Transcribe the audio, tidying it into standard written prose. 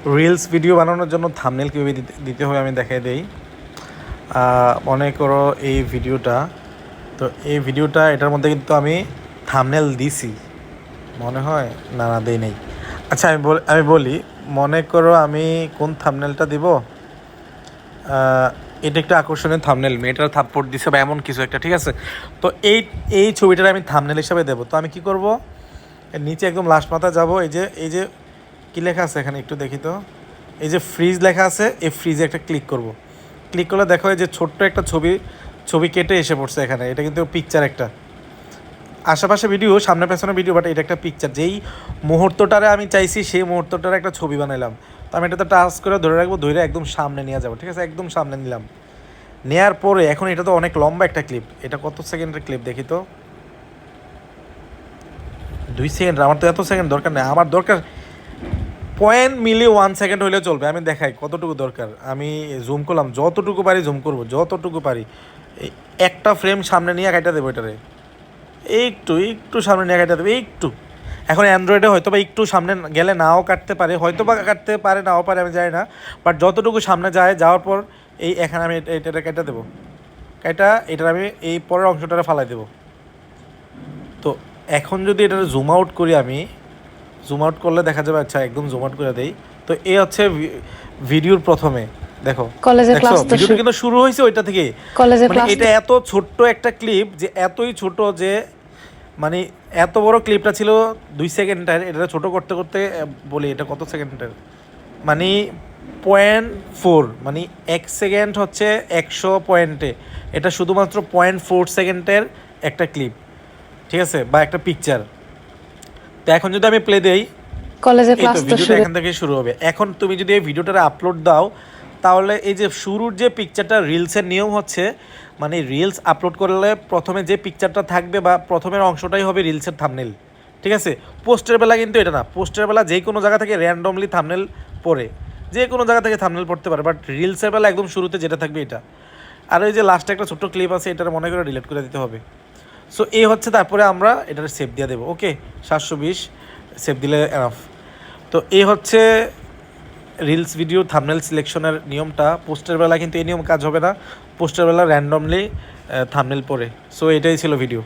Reels video বানানোর জন্য thumbnail কীভাবে দিতে হবে আমি দেখাই দেই। মনে করো এই ভিডিওটা, তো এই ভিডিওটা এটার মধ্যে কিন্তু আমি থাম্বনেল দিছি মনে হয়, না না দেই নেই। আচ্ছা আমি বলি, মনে করো আমি কোন থাম্বনেলটা দিব, এটা একটা আকর্ষণীয় থাম্বনেল, মেয়েটার থাপ্পড় দিছে বা এমন কিছু একটা, ঠিক আছে। তো এই ছবিটার আমি থাম্বনেল হিসাবে দেবো। তো আমি কি করব, নিচে একদম লাস্ট মাথায় যাব, এই যে কী লেখা আছে এখানে একটু দেখি তো, এই যে ফ্রিজ লেখা আছে, এই ফ্রিজে একটা ক্লিক করব। ক্লিক করলে দেখো এই যে ছোট্ট একটা ছবি কেটে এসে পড়ছে এখানে। এটা কিন্তু পিকচার একটা, আশেপাশে ভিডিও, সামনে পেছনে ভিডিও, বাট এটা একটা পিকচার। যেই মুহূর্তটারে আমি চাইছি সেই মুহূর্তটার একটা ছবি বানাইলাম। তো আমি এটাতে টাচ করে ধরে রাখবো, ধরে একদম সামনে নিয়ে যাবো, ঠিক আছে। একদম সামনে নিলাম, নেয়ার পরে এখন এটা তো অনেক লম্বা একটা ক্লিপ, এটা কত সেকেন্ডের ক্লিপ দেখি তো, 2 সেকেন্ড। আমার তো এত সেকেন্ড দরকার নেই, আমার দরকার 0.1 সেকেন্ড হইলে চলবে। আমি দেখাই কতটুকু দরকার, আমি জুম করলাম, যতটুকু পারি জুম করবো, যতটুকু পারি। একটা ফ্রেম সামনে নিয়ে কাটা দেবো এটারে, একটু একটু সামনে নিয়ে কাটা দেবো একটু। এখন অ্যান্ড্রয়েডে হয়তো বা একটু সামনে গেলে নাও কাটতে পারে, হয়তো বা কাটতে পারে নাও পারে, আমি জানি না। বাট যতটুকু সামনে যায়, যাওয়ার পর এই এখানে আমি এটা কেটে দেবো, এটার আমি এই পরের অংশটারে ফালাই দেবো। তো এখন যদি এটা জুম আউট করি, আমি জুম আউট করলে দেখা যাবে, আচ্ছা একদম জুম আউট করে দেই। তো এই হচ্ছে ভিডিওর প্রথমে, দেখো দেখছো ভিডিওটা কিন্তু শুরু হয়েছে ওইটা থেকে। মানে এটা এত ছোট্ট একটা ক্লিপ, যে এতই ছোট যে মানে এত বড় ক্লিপটা ছিল 2 সেকেন্ডের, এটা ছোট করতে করতে বলি এটা কত সেকেন্ডের, মানে 0.4, মানে 1 সেকেন্ড হচ্ছে 100 পয়েন্টে, এটা শুধুমাত্র 0.4 সেকেন্ডের একটা ক্লিপ, ঠিক আছে, বা একটা পিকচার। তো এখন যদি আমি প্লে দেই, এই তো ভিডিওটা এখান থেকে শুরু হবে। এখন তুমি যদি এই ভিডিওটা আপলোড দাও, তাহলে এই যে শুরুর যে পিকচারটা, রিলসের নিয়ম হচ্ছে, মানে রিলস আপলোড করলে প্রথমে যে পিকচারটা থাকবে বা প্রথমের অংশটাই হবে রিলসের থাম্বনেল, ঠিক আছে। পোস্টের বেলা কিন্তু এটা না, পোস্টের বেলা যে কোনো জায়গা থেকে র্যান্ডমলি থাম্বনেল পড়ে, যে কোনো জায়গা থেকে থাম্বনেল পড়তে পারে, বাট রিলসের বেলা একদম শুরুতে যেটা থাকবে এটা। আর ওই যে লাস্টে একটা ছোট্ট ক্লিপ আছে, এটার মনে করে ডিলিট করে দিতে হবে। সো এই হচ্ছে, তারপরে আমরা এটার সেভ দিয়ে দেবো। ওকে, 720 সেভ দিলে এনাফ। তো এই হচ্ছে রিলস ভিডিও থাম্বনেল সিলেকশনের নিয়মটা। পোস্টের বেলা কিন্তু এই নিয়ম কাজ হবে না, পোস্টের বেলা র্যান্ডমলি থাম্বনেল পড়ে। সো এটাই ছিল ভিডিও।